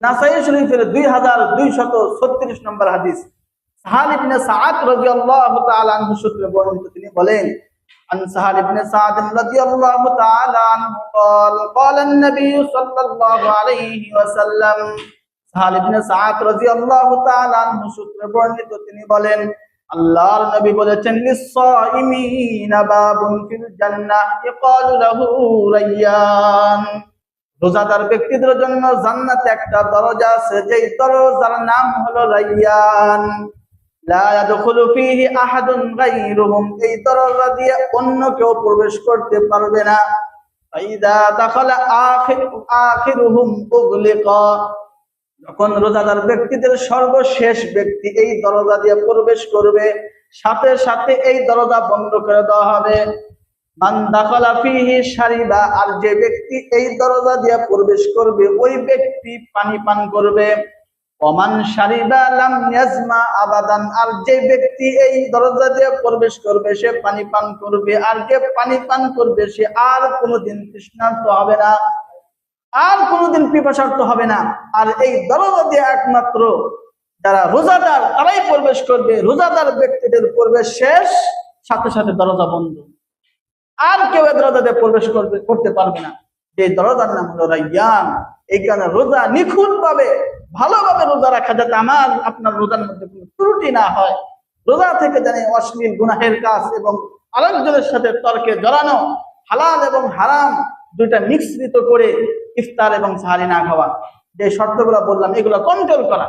নাসাই শরীফের 2236 নম্বর হাদিস, সাহাল ইবনে সাআদ রাদিয়াল্লাহু তাআলা আনহু সূত্রে বর্ণিত, তিনি বলেন عن سهل بن سعد رضي الله تعالى عنه قال قال النبي صلى الله عليه وسلم, সাহাল ইবনে সাআদ রাদিয়াল্লাহু তাআলা আনহু সূত্রে বর্ণিত, তিনি বলেন আল্লাহর নবী বলেছেন লিস-সাইমিনা বাবুন ফিল জান্নাহ ইকালু লাহু রায়্যান, রোজাদার ব্যক্তিদের জন্য জান্নাতে একটা দরজা আছে, যেই দরজার নাম হলো রায়্যান। লা ইয়াদখুলু ফীহি আহাদুন গায়রুহুম, এই দরজা দিয়ে অন্য কেউ প্রবেশ করতে পারবে না। ফাইদা দাখালা আখিরুহুম উগলিকা, যখন রোজাদার ব্যক্তিদের সর্বশেষ ব্যক্তি এই দরজা দিয়ে প্রবেশ করবে, সাথে সাথে এই দরজা বন্ধ করে দেওয়া হবে। মান দাখালা ফীহি শারিবা, আর যে ব্যক্তি এই দরজা দিয়ে প্রবেশ করবে ওই ব্যক্তি পানি পান করবে। ওমান শারিবা লাম ইয়াজমা আবাদান, আর যে ব্যক্তি এই দরজা দিয়ে প্রবেশ করবে সে পানি পান করবে, আর যে পানি পান করবে সে আর কোনোদিন তৃষ্ণার্ত হবে না, আর কোনোদিন পিপাসার্ত হবে না। আর এই দরজা দিয়ে একমাত্র যারা রোজাদার তারাই প্রবেশ করবে, রোজাদার ব্যক্তিদের প্রবেশ শেষ, সাথে সাথে দরজা বন্ধ, আর কেউ এই দরজা দিয়ে প্রবেশ করতে পারবে না। যে দরজার নাম হলো রায়্যান। এই কারণে রোজা নিখুঁত ভাবে ভালোভাবে রোজা রাখা, যাতে আমার আপনার রোজার মধ্যে কোনো ত্রুটি না হয়, রোজা থেকে জানি অশ্লীল গুনাহের কাজ এবং আরেকজনের সাথে তর্কে জড়ানো, হালাল এবং হারাম দুইটা মিশ্রিত করে ইফতার এবং সাহারি না খাওয়া, যে শর্তগুলো বললাম এগুলো কন্ট্রোল করা।